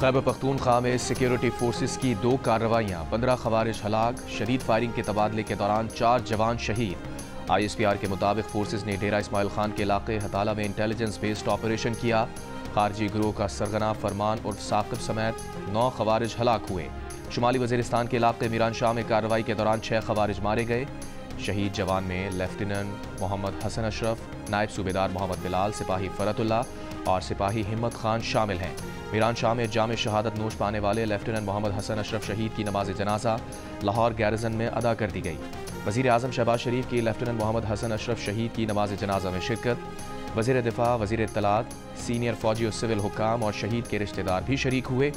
खैबर पख्तूनख्वा में security forces की 2 कार्रवाइयाँ, 15 खवारिज हलाक, शदीद फायरिंग के तबादले के दौरान 4 जवान शहीद। ISPR के मुताबिक फोर्सेस ने डेरा इस्माइल खान के इलाके हताला में इंटेलिजेंस बेस्ड ऑपरेशन किया। खारजी गिरोह का सरगना फरमान उर्फ साकिब समेत 9 खवारिज हलाक हुए। शुमाली वजीरिस्तान के इलाके मीरान शाह में कार्रवाई के दौरान 6 खवारिज मारे गए। शहीद जवान में लेफ्टिनेंट मोहम्मद हसन अशरफ, नायब सूबेदार मोहम्मद बिलाल, सिपाही फरतुल्ला और सिपाही हिम्मत खान शामिल हैं। मीरान शाह में जाम शहादत नोश पाने वाले लेफ्टिनेंट मोहम्मद हसन अशरफ शहीद की नमाज जनाजा लाहौर गैरिजन में अदा कर दी गई। वज़ीर आज़म शहबाज शरीफ की लेफ्टिनेंट मोहम्मद हसन अशरफ शहीद की नमाज जनाजा में शिरकत। वज़ीर दिफा, वज़ीर इत्तलात, सीनियर फौजी और सिविल हुक्काम और शहीद के रिश्तेदार भी शरीक हुए।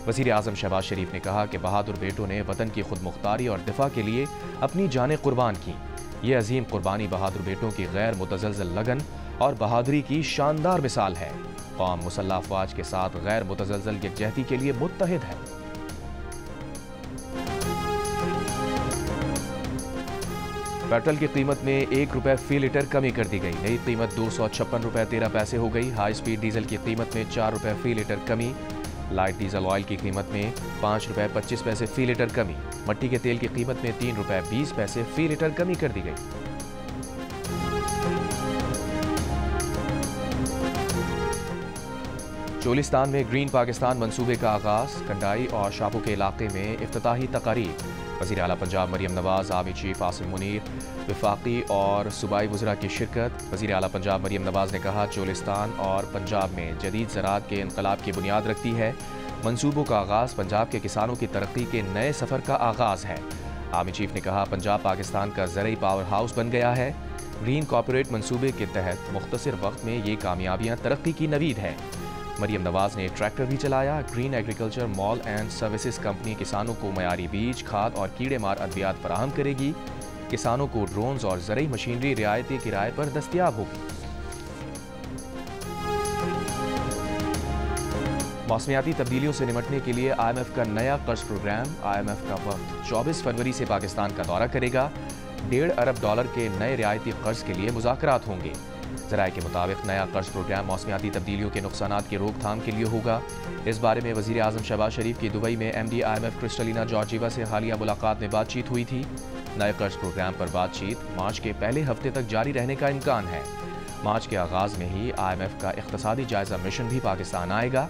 वज़ीर आज़म शहबाज शरीफ ने कहा कि बहादुर बेटों ने वतन की खुद मुख्तारी और दिफा के लिए अपनी जानें कुर्बान की। ये अजीम कुर्बानी बहादुर बेटों की गैर मुतज़लज़ल लगन और बहादुरी की शानदार मिसाल है। कौम मुसल्लह अफवाज के साथ गैर मुतज़लज़ल यकजहती के लिए मुत्तहिद है। पेट्रोल की कीमत में ₹1 फी लीटर कमी कर दी गई। नई कीमत ₹256.13 हो गई। हाई स्पीड डीजल की कीमत में ₹4 फी लीटर कमी। लाइट डीजल ऑयल की कीमत में ₹5.25 फी लीटर कमी। मट्टी के तेल की कीमत में ₹3.20 फी लीटर कमी कर दी गई। चोलिस्तान में ग्रीन पाकिस्तान मंसूबे का आगाज। कंडाई और शापो के इलाके में इफ्तिताही तकारीब। वज़ीर आला पंजाब मरियम नवाज, आर्मी चीफ आसिम मुनीर, वफाकी और सूबाई वज़रा की शिरकत। वज़ीर आला पंजाब मरियम नवाज ने कहा, चोलिस्तान और पंजाब में जदीद ज़राअत के इनकलाब की बुनियाद रखती है। मंसूबों का आगाज़ पंजाब के किसानों की तरक्की के नए सफ़र का आगाज़ है। आर्मी चीफ ने कहा, पंजाब पाकिस्तान का ज़रई पावर हाउस बन गया है। ग्रीन कॉर्पोरेट मंसूबे के तहत मुख्तसर वक्त में ये कामयाबियाँ तरक्की की नवीद है। मरियम नवाज ने ट्रैक्टर भी चलाया। Green agriculture mall and services company किसानों को मयारी बीज, खाद और कीड़े मार अद्वियात फराहम करेगी। किसानों को ड्रोन्स और ज़रई मशीनरी रियायती किराए पर दस्तयाब होगी। मौसमियाती तब्दीलियों से निपटने के लिए IMF का नया कर्ज प्रोग्राम। IMF का वक्त 24 फरवरी से पाकिस्तान का दौरा करेगा। $1.5 अरब के नए रियायती कर्ज के लिए मुज़ाकरात होंगे। ज़राए के मुताबिक नया कर्ज प्रोग्राम मौसमियाती तब्दीलियों के नुकसानात की रोकथाम के लिए होगा। इस बारे में वज़ीर आज़म शहबाज शरीफ की दुबई में MD IMF क्रिस्टलिना जॉर्जिवा से हालिया मुलाकात में बातचीत हुई थी। नए कर्ज प्रोग्राम पर बातचीत मार्च के पहले हफ्ते तक जारी रहने का इम्कान है। मार्च के आगाज़ में ही IMF का इक़्तिसादी जायज़ा मिशन भी पाकिस्तान आएगा।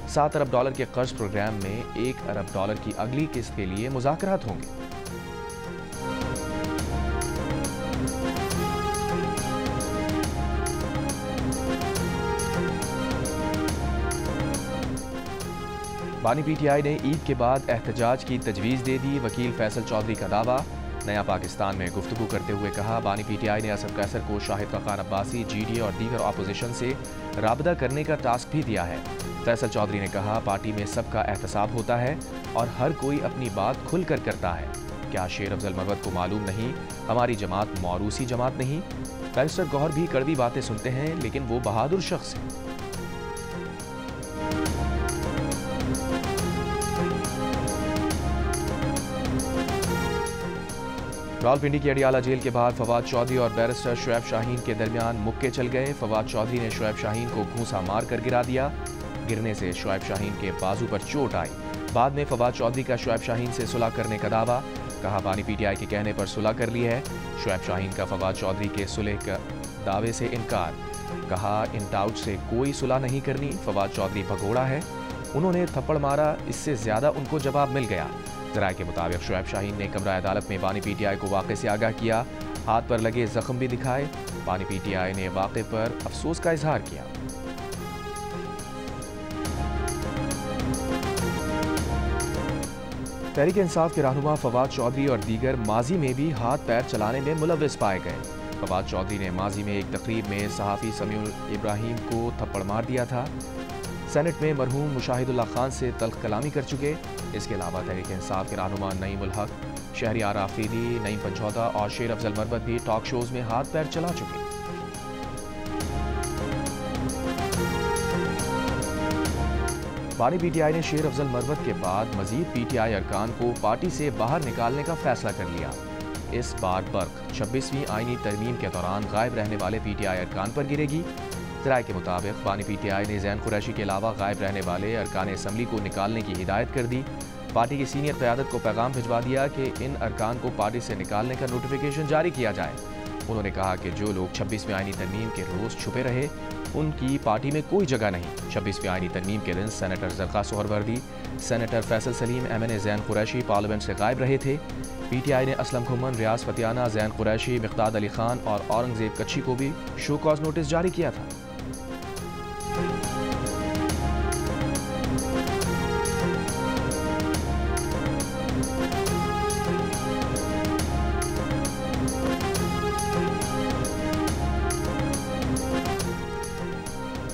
$7 अरब के कर्ज प्रोग्राम में $1 अरब की अगली किस्त के लिए मुज़ाकरात होंगे। बानी PTI ने ईद के बाद एहतजाज की तजवीज़ दे दी। वकील फैसल चौधरी का दावा। नया पाकिस्तान में गुफ्तगू करते हुए कहा, बानी PTI ने असद कैसर को शाहिद खान अब्बासी, GDA और दीगर अपोजिशन से राबता करने का टास्क भी दिया है। फैसल चौधरी ने कहा, पार्टी में सबका एहतसाब होता है और हर कोई अपनी बात खुलकर करता है। क्या शेर अफजल मरवत को मालूम नहीं हमारी जमात मौरूसी जमात नहीं? बैरिस्टर गौहर भी कड़वी बातें सुनते हैं, लेकिन वो बहादुर शख्स है। रावलपिंडी की अडियाला जेल के बाहर फवाद चौधरी और बैरिस्टर शुएब शाहीन के दरमियान मुक्के चल गए। फवाद चौधरी ने शुएब शाहीन को घूंसा मार कर गिरा दिया। गिरने से शुएब शाहीन के बाजू पर चोट आई। बाद में फवाद चौधरी का शुएब शाहीन से सुलह करने का दावा। कहा, बानी PTI के कहने पर सुलह कर ली है। शुएब शाहीन का फवाद चौधरी के सुलह का दावे से इनकार। कहा, इन टाउट से कोई सुलह नहीं करनी। फवाद चौधरी भगोड़ा है, उन्होंने थप्पड़ मारा, इससे ज्यादा उनको जवाब मिल गया। ज़राए के मुताबिक शुएब शाहीन ने कमरा अदालत में बानी PTI को वाक़े से आगाह किया। हाथ पर लगे जख्म भी दिखाए। बानी PTI ने वाक़े पर अफसोस का इजहार किया। तहरीक इंसाफ के रहनुमा फवाद चौधरी और दीगर माजी में भी हाथ पैर चलाने में मुलव्विस पाए गए। फवाद चौधरी ने माजी में एक तकरीब में सहाफ़ी समीउल इब्राहिम को थप्पड़ मार दिया था। सेनेट में मरहूम मुशाहिदुल्लाह खान से तल्ख कलामी कर चुके। इसके अलावा तहरीक इंसाफ के रहनुमा नईम उल हक, शहरियार आफरीदी, नईम पंचौदा और शेर अफजल मरवत भी टॉक शोज में हाथ पैर चला चुके। बानी PTI ने शेर अफजल मरवत के बाद मजीद PTI अरकान को पार्टी से बाहर निकालने का फैसला कर लिया। इस बार बर्क 26वीं आईनी तरमीम के दौरान गायब रहने वाले PTI अरकान पर गिरेगी। ज़राए के मुताबिक बानी PTI ने ज़ैन कुरैशी के अलावा गायब रहने वाले अरकान असम्बली को निकालने की हिदायत कर दी। पार्टी की सीनियर क़यादत को पैगाम भिजवा दिया कि इन अरकान को पार्टी से निकालने का नोटिफिकेशन जारी किया जाए। उन्होंने कहा कि जो लोग 26वें आईनी तरमीम के रोज़ छुपे रहे उनकी पार्टी में कोई जगह नहीं। 26वें आईनी तरमीम के दिन senator Zarqa Suharwardy, senator Faisal Saleem, MNA Zain Qureshi parliament से गायब रहे थे। PTI ने असलम खुमन, रियाज फतियाना, ज़ैन कुरैशी, मिक़दाद अली खान और औरंगज़ेब कच्छी को भी शो कॉज नोटिस जारी किया था।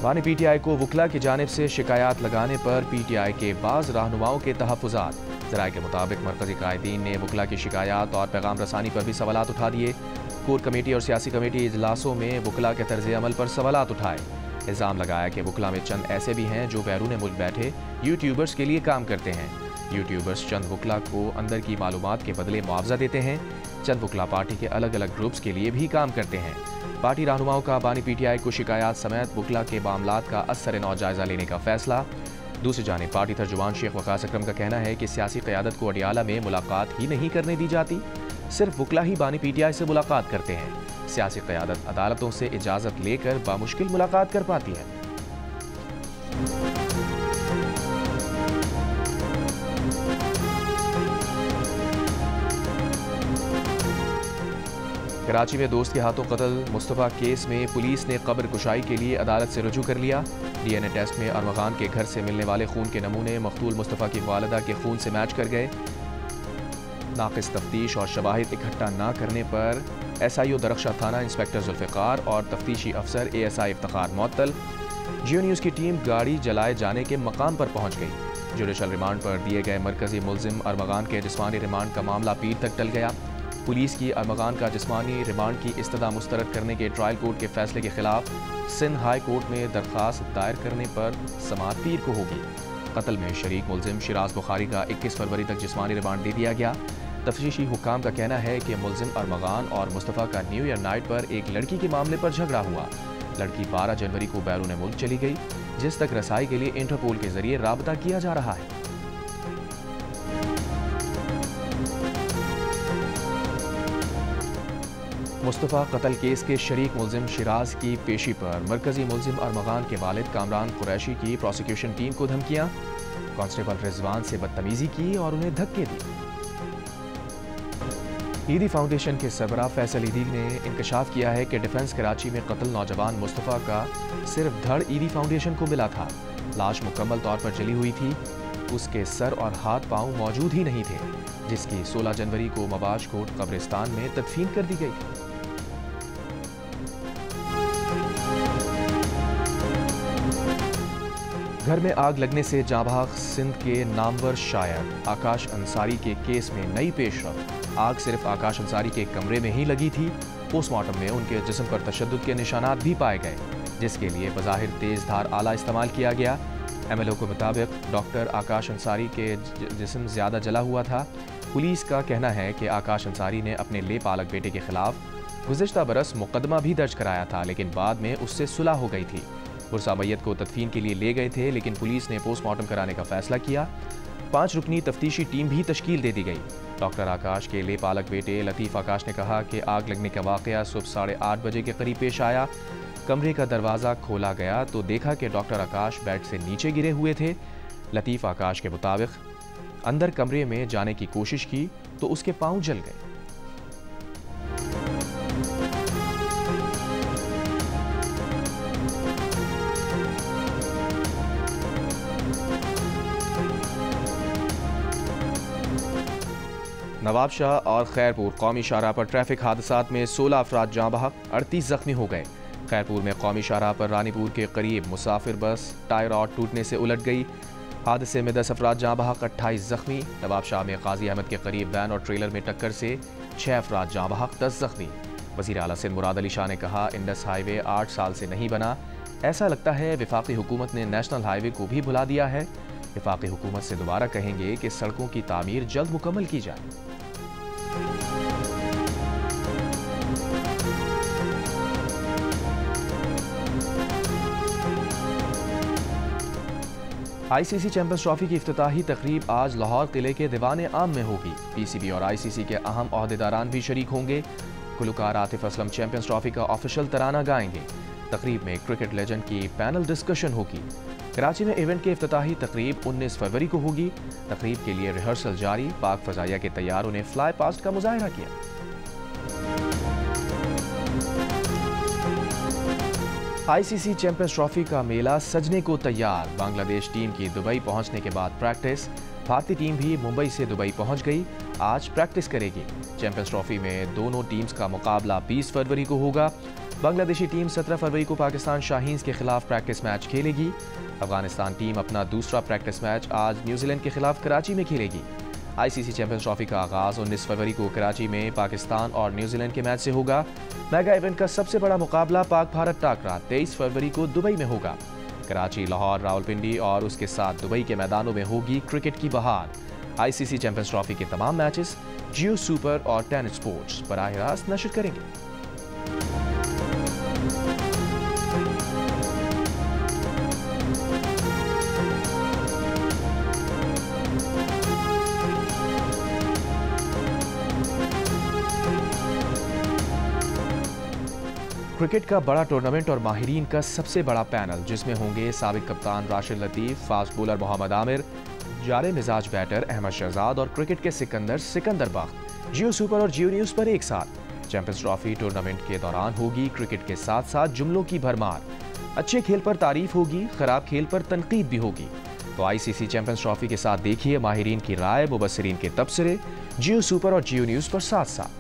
बानी PTI को वकला की जानिब से शिकायत लगाने पर PTI के बाज़ रहनुमाओं के तहफ़्फ़ुज़ात। ज़राए के मुताबिक मरकज़ी कायदीन ने वकला की शिकायत और पैगाम रसानी पर भी सवालात उठा दिए। कोर कमेटी और सियासी कमेटी इजलासों में वकला के तर्ज़ अमल पर सवालात उठाए। इल्ज़ाम लगाया कि वकला में चंद ऐसे भी हैं जो बैरून मुल्क बैठे यूट्यूबर्स के लिए काम करते हैं। यूट्यूबर्स चंद वकला को अंदर की मालूमात के बदले मुआवजा देते हैं। चंद वकला पार्टी के अलग अलग ग्रुप्स के लिए भी काम करते हैं। पार्टी रहनुमाओं का बानी PTI को शिकायत समेत वकला के मामलात का असर नौ जायजा लेने का फैसला। दूसरी जानिब पार्टी तर्जुमान शेख वकास अकरम का कहना है कि सियासी क़यादत को अडियाला में मुलाकात ही नहीं करने दी जाती, सिर्फ वकला ही बानी PTI से मुलाकात करते हैं। सियासी क़यादत अदालतों से इजाज़त लेकर बामुश्किल मुलाकात कर पाती है। कराची में दोस्त के हाथों कत्ल मुस्तफ़ा केस में पुलिस ने कब्र कुशाई के लिए अदालत से रुजू कर लिया। DNA टेस्ट में अरमगान के घर से मिलने वाले खून के नमूने मकतूल मुस्तफ़ा की वालिदा के खून से मैच कर गए। नाक़िस तफ्तीश और शवाहिद इकट्ठा न करने पर SIO दरख्शा थाना इंस्पेक्टर जुल्फ़िकार और तफ्तीशी अफसर ASI इफ्तिखार मुअत्तल। जियो न्यूज़ की टीम गाड़ी जलाए जाने के मकाम पर पहुँच गई। जुडिशल रिमांड पर दिए गए मरकजी मुलजिम अरमगान के जिस्मानी रिमांड का मामला पीर तक टल गया। पुलिस की अरमगान का जिस्मानी रिमांड की इस्तदा मुस्तरद करने के ट्रायल कोर्ट के फैसले के खिलाफ सिंध हाई कोर्ट में दरख्वास्त दायर करने पर समाअत पीर को होगी। कत्ल में शरीक मुलजिम शिराज बुखारी का 21 फरवरी तक जिस्मानी रिमांड दे दिया गया। तफ्तीशी हुक्काम का कहना है कि मुलजिम अरमगान और मुस्तफ़ा का न्यू ईयर नाइट पर एक लड़की के मामले पर झगड़ा हुआ। लड़की 12 जनवरी को बैरून मुल्क चली गई, जिस तक रसाई के लिए इंटरपोल के जरिए राबता किया जा रहा है। मुस्तफ़ा कत्ल केस के शरीक मुलजिम शिराज की पेशी पर मरकजी मुलजिम अरमगान के वालिद कामरान कुरैशी की प्रोसिक्यूशन टीम को धमकियां। कांस्टेबल रिजवान से बदतमीजी की और उन्हें धक्के दिए। ईदी फाउंडेशन के सरबराह फैसल ईदी ने इंकशाफ किया है कि डिफेंस कराची में कत्ल नौजवान मुस्तफ़ा का सिर्फ धड़ ईदी फाउंडेशन को मिला था। लाश मुकम्मल तौर पर जली हुई थी, उसके सर और हाथ पांव मौजूद ही नहीं थे, जिसकी 16 जनवरी को मबाश कोट कब्रिस्तान में तदफीन कर दी गई थी। घर में आग लगने से जांबाग सिंध के नामवर शायर आकाश अंसारी के केस में नई पेशरफ। आग सिर्फ आकाश अंसारी के कमरे में ही लगी थी। पोस्टमार्टम में उनके जिस्म पर तशद्दुद के निशानात भी पाए गए, जिसके लिए बज़ाहिर तेज धार आला इस्तेमाल किया गया। MLO के मुताबिक डॉक्टर आकाश अंसारी के जिस्म ज़्यादा जला हुआ था। पुलिस का कहना है कि आकाश अंसारी ने अपने ले पालक बेटे के खिलाफ गुज़िश्ता बरस मुकदमा भी दर्ज कराया था, लेकिन बाद में उससे सुलह हो गई थी। पुरसा मैयत को तदफीन के लिए ले गए थे, लेकिन पुलिस ने पोस्टमार्टम कराने का फैसला किया। 5 रुकनी तफ्तीशी टीम भी तश्कील दे दी गई। डॉक्टर आकाश के ले पालक बेटे लतीफ़ आकाश ने कहा कि आग लगने का वाक़या सुबह 8:30 बजे के करीब पेश आया। कमरे का दरवाज़ा खोला गया तो देखा कि डॉक्टर आकाश बेड से नीचे गिरे हुए थे। लतीफ़ आकाश के मुताबिक अंदर कमरे में जाने की कोशिश की तो उसके पाँव जल गए। नवाबशाह और खैरपुर कौमी शाहराह पर ट्रैफिक हादसात में 16 अफराद जाँ बहक, 38 जख्मी हो गए। खैरपुर में कौमी शाहराह पर रानीपुर के करीब मुसाफिर बस टायर रॉड टूटने से उलट गई। हादसे में 10 अफराद जाँ बहक, 28 जख्मी। नवाबशाह में काजी अहमद के करीब वैन और ट्रेलर में टक्कर से 6 अफराद जाँ बहक, 10 जख्मी। वज़ीर आला सिंध मुराद अली शाह ने कहा, इंडस हाईवे 8 साल से नहीं बना। ऐसा लगता है वफाकी हुकूमत ने नेशनल हाईवे को भी भुला दिया है। वफाकी हुकूमत से दोबारा कहेंगे कि सड़कों की तामीर जल्द मुकम्मल की जाए। आईसीसी चैंपियंस ट्रॉफी की इफ्तिताही तकरीब आज लाहौर किले के दीवान आम में होगी। पीसीबी और आईसीसी के अहम ओहदेदारान भी शरीक होंगे। गुलकार आतिफ असलम चैंपियंस ट्रॉफी का ऑफिशियल तराना गाएंगे। तकरीब में क्रिकेट लेजेंड की पैनल डिस्कशन होगी। कराची में इवेंट की इफ्तिताही तकरीब 19 फरवरी को होगी। तकरीब के लिए रिहर्सल जारी। पाक फजाइया के तैयारों ने फ्लाई पास्ट का मुजाहरा किया। आईसीसी चैंपियंस ट्रॉफी का मेला सजने को तैयार। बांग्लादेश टीम की दुबई पहुंचने के बाद प्रैक्टिस। भारतीय टीम भी मुंबई से दुबई पहुंच गई। आज प्रैक्टिस करेगी। चैंपियंस ट्रॉफी में दोनों टीम्स का मुकाबला 20 फरवरी को होगा। बांग्लादेशी टीम 17 फरवरी को पाकिस्तान शाहीन्स के खिलाफ प्रैक्टिस मैच खेलेगी। अफगानिस्तान टीम अपना दूसरा प्रैक्टिस मैच आज न्यूजीलैंड के खिलाफ कराची में खेलेगी। आईसीसी चैंपियंस ट्रॉफी का आगाज 19 फरवरी को कराची में पाकिस्तान और न्यूजीलैंड के मैच से होगा। मेगा इवेंट का सबसे बड़ा मुकाबला पाक भारत टाकरा 23 फरवरी को दुबई में होगा। कराची, लाहौर, रावलपिंडी और उसके साथ दुबई के मैदानों में होगी क्रिकेट की बहार। आईसीसी चैंपियंस ट्रॉफी के तमाम मैचेस जियो सुपर और 10 स्पोर्ट्स बराह रास्त नशर करेंगे। क्रिकेट का बड़ा टूर्नामेंट और माहिरीन का सबसे बड़ा पैनल, जिसमें होंगे साबिक कप्तान राशिद लतीफ, फास्ट बॉलर मोहम्मद आमिर, जारे मिजाज बैटर अहमद शहजाद और क्रिकेट के सिकंदर बख्त जियो सुपर और जियो न्यूज़ पर एक साथ। चैंपियंस ट्रॉफी टूर्नामेंट के दौरान होगी क्रिकेट के साथ साथ जुमलों की भरमार। अच्छे खेल पर तारीफ होगी, खराब खेल पर तनकीद भी होगी। तो आईसीसी चैंपियंस ट्रॉफी के साथ देखिए माहिरीन की राय, मुबस्सिरीन के तबसरे जियो सुपर और जियो न्यूज़ पर साथ साथ।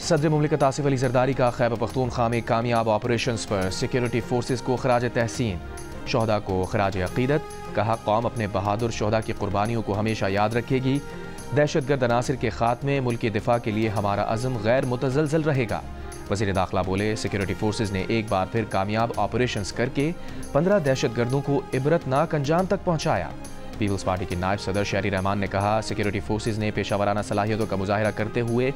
सदर मुमलिकत आसिफ अली जरदारी का खैबर पख्तूनख्वा में कामयाब ऑपरेशंस पर सिक्योरिटी फोर्सेस को खराज तहसीन। शोहदा को खराज अकीदत। कहा, कौम अपने बहादुर शोहदा की कुर्बानियों को हमेशा याद रखेगी। दहशतगर्द अनासिर के खात्मे, मुल्क के दिफा के लिए हमारा अज़्म गैर मुतज़लज़ल रहेगा। वज़ीर दाखिला बोले, सिक्योरिटी फोर्सेस ने एक बार फिर कामयाब ऑपरेशंस करके 15 दहशतगर्दों को इबरतनाक अंजाम तक पहुँचाया। पीपल्स पार्टी के नायब सदर शहरी रहमान ने कहा, सिक्योरिटी फोर्सेस ने पेशावराना सलाहियतों का मुजाहिरा करते हुए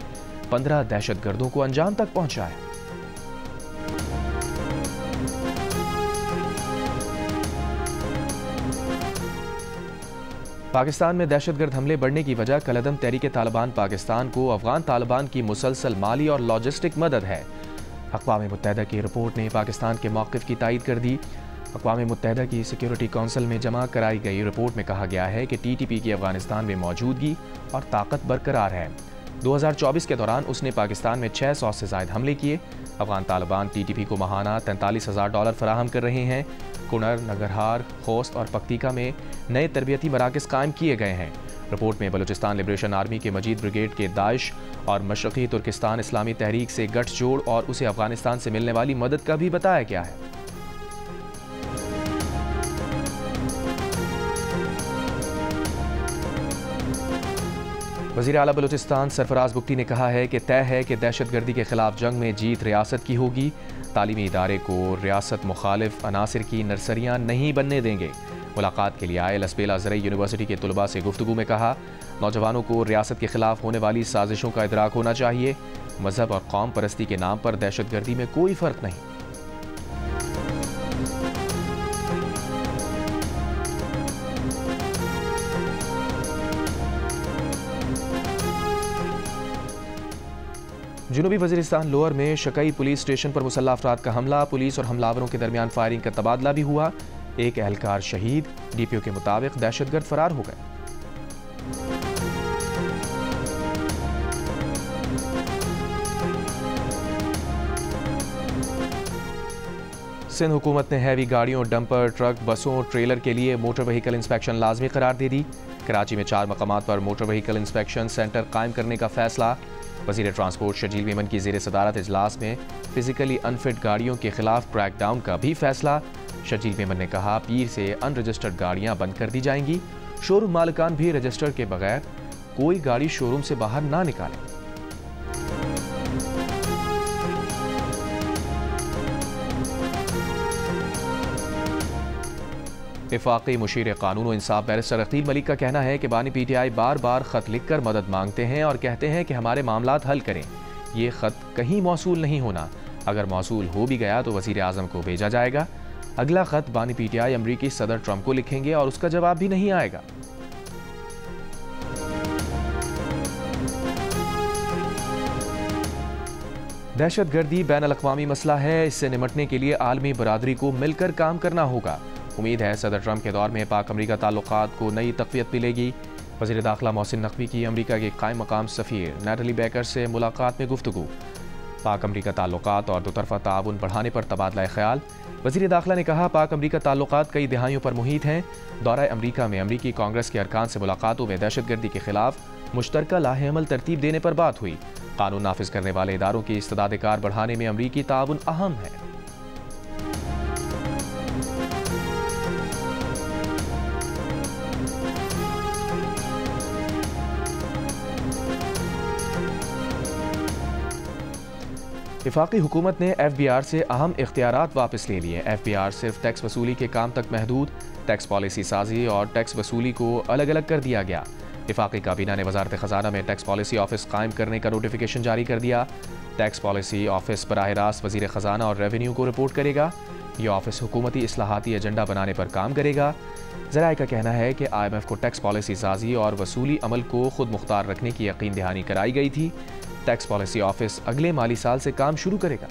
15 दहशतगर्दों को अंजाम तक पहुंचाया। पाकिस्तान में दहशतगर्द हमले बढ़ने की वजह कलअदम तहरीक तालिबान पाकिस्तान को अफगान तालिबान की मुसलसल माली और लॉजिस्टिक मदद है। अक़वाम मुत्तहिदा की रिपोर्ट ने पाकिस्तान के मौक़िफ़ की तायीद कर दी। अक़वाम मुत्तहिदा की सिक्योरिटी काउंसिल में जमा कराई गई रिपोर्ट में कहा गया है कि TTP की अफगानिस्तान में मौजूदगी और ताकत बरकरार है। 2024 के दौरान उसने पाकिस्तान में 600 से ज़ायद हमले किए। अफगान तालिबान TTP को माहाना $43,000 फराहम कर रहे हैं। कुनर, नगरहार, खोस्त और पक्तिका में नए तरबियती मराकज़ कायम किए गए हैं। रिपोर्ट में बलूचिस्तान लिबरेशन आर्मी के मजीद ब्रिगेड के दाइश और मशरक़ी तुर्किस्तान इस्लामी तहरीक से गठजोड़ और उसे अफगानिस्तान से मिलने वाली मदद का भी बताया गया है। वज़ीर आला बलूचिस्तान सरफराज बुगटी ने कहा है कि तय है कि दहशतगर्दी के खिलाफ जंग में जीत रियासत की होगी। तालीमी इदारे को रियासत मुखालिफ अनासिर की नर्सरियाँ नहीं बनने देंगे। मुलाकात के लिए आए लसबेला ज़रई यूनिवर्सिटी के तुलबा से गुफ्तगू में कहा, नौजवानों को रियासत के खिलाफ होने वाली साजिशों का इदराक होना चाहिए। मजहब और कौम परस्ती के नाम पर दहशतगर्दी में कोई फ़र्क नहीं। जनूबी वज़ीरिस्तान लोअर में शकई पुलिस स्टेशन पर मुसल्लह अफराद का हमला। पुलिस और हमलावरों के दरमियान फायरिंग का तबादला भी हुआ। एक एहलकार शहीद। DPO के मुताबिक दहशतगर्द फरार हो गए। सिंध हुकूमत ने हैवी गाड़ियों, डंपर, ट्रक, बसों, ट्रेलर के लिए मोटर व्हीकल इंस्पेक्शन लाजमी करार दे दी। कराची में 4 मकामात पर मोटर व्हीकल इंस्पेक्शन सेंटर कायम करने का फैसला। वज़ीर ट्रांसपोर्ट शजील मेमन की ज़ेर सदारत इजलास में फिजिकली अनफिट गाड़ियों के खिलाफ क्रैकडाउन का भी फैसला। शजील मेमन ने कहा, पीर से अनरजिस्टर्ड गाड़ियां बंद कर दी जाएंगी। शोरूम मालिकान भी रजिस्टर के बगैर कोई गाड़ी शोरूम से बाहर ना निकालें। वफाकी मुशीर कानून व इंसाफ बैरिस्टर अकील मलिक का कहना है कि बानी PTI बार बार ख़त लिख कर मदद मांगते हैं और कहते हैं कि हमारे मामलात हल करें। ये ख़त कहीं मौसूल नहीं होना, अगर मौसूल हो भी गया तो वज़ीर आज़म को भेजा जाएगा। अगला ख़त बानी PTI अमरीकी सदर ट्रंप को लिखेंगे और उसका जवाब भी नहीं आएगा। दहशतगर्दी बैन-अल-अक़वामी मसला है, इससे निमटने के लिए आलमी बरादरी को मिलकर काम करना होगा। उम्मीद है सदर ट्रंप के दौर में पाक अमरीका ताल्लुकात को नई तक़वियत मिलेगी। वज़ीर दाखिला मोहसिन नकवी की अमरीका के कायम मकाम सफ़ीर नैटली बेकर से मुलाकात में गुफ्तगू। पाक अमरीका ताल्लुकात और दोतरफ़ा ताउन बढ़ाने पर तबादला ख्याल। वज़ीर दाखिला ने कहा, पाक अमरीका ताल्लुकात कई दिहाइयों पर मुहित हैं। दौरा अमरीका में अमरीकी कांग्रेस के अरकान से मुलाकातों में दहशतगर्दी के खिलाफ मुश्तरका लाहे-अमल तरतीब देने पर बात हुई। कानून नाफिज करने वाले इदारों की इस्तेदाद कार बढ़ाने में अमरीकी ताउन अहम है। वफाकी हुकूमत ने FBR से अहम इख्तियारात वापस ले लिए। FBR सिर्फ टैक्स वसूली के काम तक महदूद, टैक्स पॉलिसी साजी और टैक्स वसूली को अलग अलग कर दिया गया। वफाकी काबीना ने वजारत ख़जाना में टैक्स पॉलिसी ऑफिस कायम करने का नोटिफिकेशन जारी कर दिया। टैक्स पॉलिसी ऑफिस बराह रास्त वज़ीर ख़जाना और रेवेन्यू को रिपोर्ट करेगा। यह ऑफिस हुकूमती इस्लाहाती एजेंडा बनाने पर काम करेगा। ज़राए का कहना है कि IMF को टैक्स पॉलिसी साजी और वसूली अमल को खुद मुख्तार रखने की यकीन दहानी कराई गई थी। टैक्स पॉलिसी ऑफिस अगले माली साल से काम शुरू करेगा।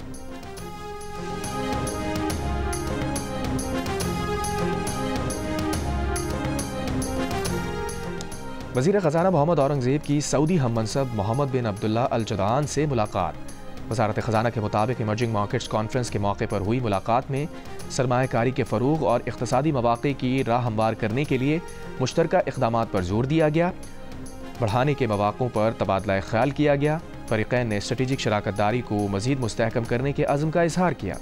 वज़ीर ख़जाना मोहम्मद औरंगज़ेब की सऊदी हम मनसब मोहम्मद बिन अब्दुल्ला अल जदान से मुलाकात। वज़ारत ख़जाना के मुताबिक इमर्जिंग मार्केट्स कॉन्फ्रेंस के मौके पर हुई मुलाकात में सरमायाकारी के फ़रोग़ और इक़्तिसादी मवाक़े की राह हमवार करने के लिए मुश्तरका इक़दामात पर जोर दिया गया। बढ़ाने के मौक़ों पर तबादला ख्याल किया गया। फ़रीक़ैन ने स्ट्रेटेजिक शराकतदारी को मज़ीद मुस्तहकम करने के अज़्म का इज़हार किया।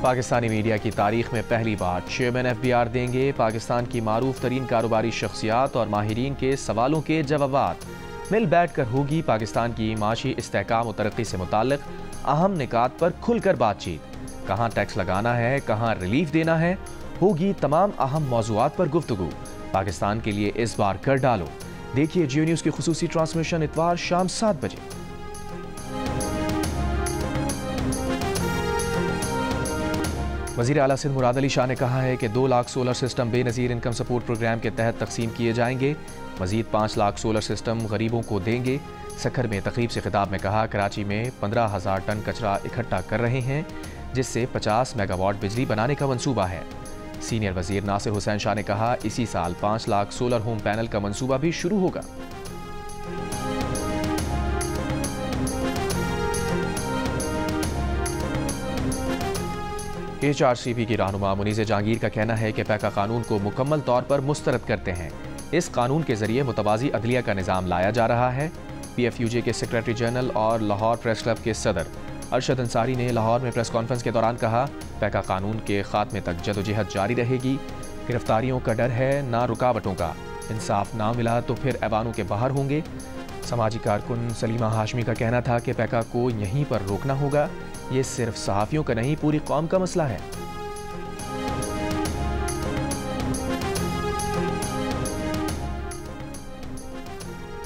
पाकिस्तानी मीडिया की तारीख में पहली बार चेयरमैन FBR देंगे। पाकिस्तान की मारूफ तरीन कारोबारी शख्सियात और माहिरीन के सवालों के जवाबात। मिल बैठ कर होगी पाकिस्तान की माशी इस्तेहकाम और तरक्की से मुताल्लिक अहम निकात पर खुलकर बातचीत। कहाँ टैक्स लगाना है, कहाँ रिलीफ देना है, होगी तमाम अहम मौज़ूआत पर गुफ्तगू। पाकिस्तान के लिए इस बार कर डालो। देखिए जियो न्यूज़ की खुसूसी ट्रांसमिशन इतवार शाम 7 बजे। वज़ीर आला सिंध मुराद अली शाह ने कहा है कि 2 lakh solar system Benazir income support programme के तहत तकसीम किए जाएंगे। मज़ीद 5 लाख सोलर सिस्टम गरीबों को देंगे। सखर में तकरीब से खिताब में कहा, कराची में 15,000 टन कचरा इकट्ठा कर रहे हैं, जिससे 50 मेगावाट बिजली बनाने का मंसूबा है। सीनियर वज़ीर नासिर हुसैन शाह ने कहा, इसी साल 5 लाख सोलर होम पैनल का मंसूबा भी शुरू होगा। HRCP की रहनुमा मुनीज़ जहांगीर का कहना है कि पैका कानून को मुकम्मल तौर पर मुस्तरद करते हैं। इस कानून के जरिए मुतवाज़ी अदलिया का निज़ाम लाया जा रहा है। PFUJ के सेक्रेटरी जनरल और लाहौर प्रेस क्लब के सदर अरशद अंसारी ने लाहौर में प्रेस कॉन्फ्रेंस के दौरान कहा, पैका कानून के खात्मे तक जदोजहद जारी रहेगी। गिरफ्तारियों का डर है, ना रुकावटों का। इंसाफ ना मिला तो फिर ऐवानों के बाहर होंगे। समाजी कारकुन सलीमा हाशमी का कहना था कि पैका को यहीं पर रोकना होगा। ये सिर्फ सहाफ़ियों का नहीं, पूरी कौम का मसला है।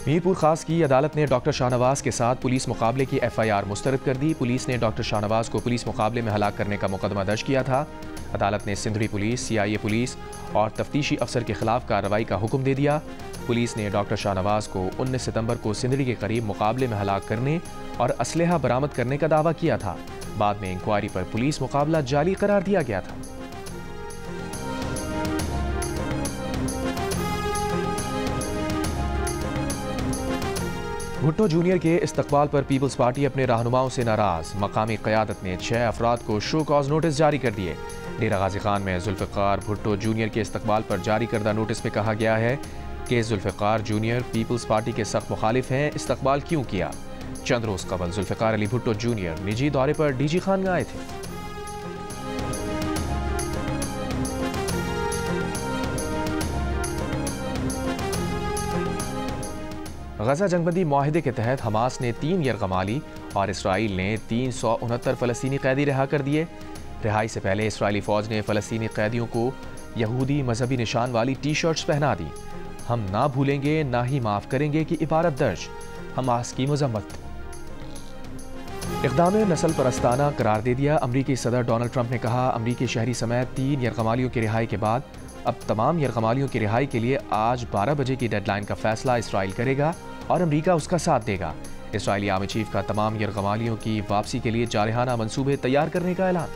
मीरपुर खास की अदालत ने डॉक्टर शाहनवाज के साथ पुलिस मुकाबले की FIR मुस्तरद कर दी। पुलिस ने डॉक्टर शाहनवाज को पुलिस मुकाबले में हलाक करने का मुकदमा दर्ज किया था। अदालत ने सिंधड़ी पुलिस, CIA पुलिस और तफ्तीशी अफसर के खिलाफ कार्रवाई का हुक्म दे दिया। पुलिस ने डॉक्टर शाहनवाज को 19 सितंबर को सिंधड़ी के करीब मुकाबले में हलाक करने और असलहा बरामद करने का दावा किया था। बाद में इंक्वायरी पर पुलिस मुकाबला जाली करार दिया गया था। भुट्टो जूनियर के इस्तकबाल पर पीपल्स पार्टी अपने रहनुमाओं से नाराज। मकामी क़यादत ने 6 अफराद को शो कॉज नोटिस जारी कर दिए। डेरा गाजी खान में जुल्फ़िकार भुट्टो जूनियर के इस्तकबाल पर जारी करदा नोटिस में कहा गया है कि जुल्फ़िकार जूनियर पीपल्स पार्टी के सख्त मुखालिफ हैं। इस्तकबाल क्यों किया? चंद रोज़ कबल जुल्फ़िकार अली भुट्टो जूनियर निजी दौरे पर DG खान आए थे। गजा जंगबंदी मुआहिदे के तहत हमास ने 3 यरगमाली और इसराइल ने 369 फ़लस्तीनी कैदी रिहा कर दिए। रिहाई से पहले इसराइली फ़ौज ने फ़लस्तीनी कैदियों को यहूदी मजहबी निशान वाली टी शर्ट्स पहना दी। हम ना भूलेंगे ना ही माफ़ करेंगे की इबारत दर्ज, हमास की मजम्मत। इक़दाम नस्ल परस्ताना करार दे दिया। अमरीकी सदर डोनाल्ड ट्रंप ने कहा, अमरीकी शहरी समेत 3 यरगमालियों की रिहाई के बाद अब तमाम यरगमालियों की रिहाई के लिए आज 12 बजे की डेडलाइन का फैसला इसराइल करेगा और अमरीका उसका साथ देगा। इसराइली आर्मी चीफ का तमाम यरगमालियों की वापसी के लिए जारहाना मंसूबे तैयार करने का ऐलान।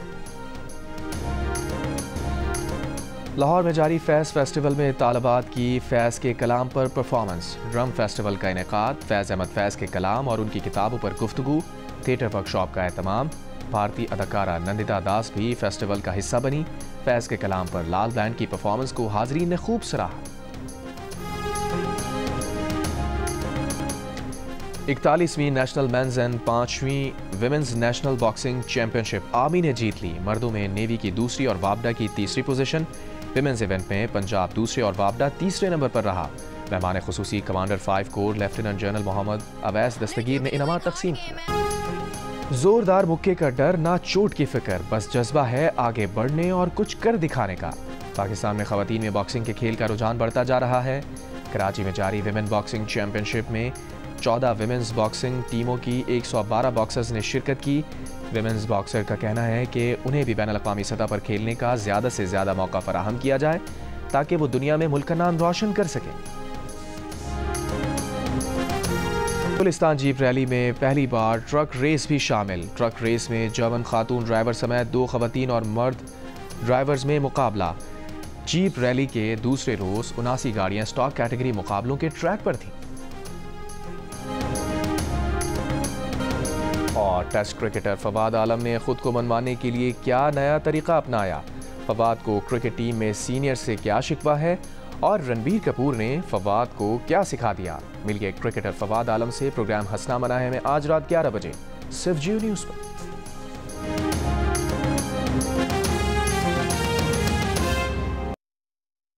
लाहौर में जारी फैज़ फेस्टिवल में तालिबात की फैज़ के कलाम पर परफॉर्मेंस। ड्रम फेस्टिवल का इनेकाद, फैज़ अहमद फैज़ के कलाम और उनकी किताबों पर गुफ्तगू, थिएटर वर्कशॉप का एहतमाम। भारतीय अदाकारा नंदिता दास भी फेस्टिवल का हिस्सा बनी। फैज़ के कलाम पर लाल बैंड की परफॉर्मेंस को हाज़रीन ने खूब सराहा। 41वीं नेशनल मेंस एंड 5वीं women's national boxing championship army ने जीत ली। मर्दों में नेवी की दूसरी और वापडा की तीसरी पोजीशन। विमेंस इवेंट में पंजाब दूसरे और वापडा तीसरे नंबर पर रहा। मेहमान खुसूसी commander 5 corps lieutenant general Mohammad Awais Dastgir ने इनामात तकसीम किए। जोरदार मुक्के का डर, ना चोट की फिक्र, बस जज्बा है आगे बढ़ने और कुछ कर दिखाने का। पाकिस्तान में खवातीन में बॉक्सिंग के खेल का रुझान बढ़ता जा रहा है। कराची में जारी विमेन बॉक्सिंग चैंपियनशिप में 14 विमेंस बॉक्सिंग टीमों की 112 बॉक्सर्स ने शिरकत की। विमेंस बॉक्सर का कहना है कि उन्हें भी बैनुल अक़वामी सतह पर खेलने का ज़्यादा से ज़्यादा मौका फराहम किया जाए ताकि वो दुनिया में मुल्क का नाम रोशन कर सकें। गुलिस्तान जीप रैली में पहली बार ट्रक रेस भी शामिल। ट्रक रेस में जर्मन खातून ड्राइवर समेत 2 खवातीन और मर्द ड्राइवर्स में मुकाबला। जीप रैली के दूसरे रोज़ 79 गाड़ियां स्टॉक कैटेगरी मुकाबलों के ट्रैक पर थीं। और टेस्ट क्रिकेटर फवाद आलम ने खुद को मनवाने के लिए क्या नया तरीका अपनाया। फवाद को क्रिकेट टीम में सीनियर से क्या शिकवा है और रणबीर कपूर ने फवाद को क्या सिखा दिया। मिलिए क्रिकेटर फवाद आलम से प्रोग्राम हंसना मना है में आज रात 11 बजे सिर्फ जियो न्यूज़ पर।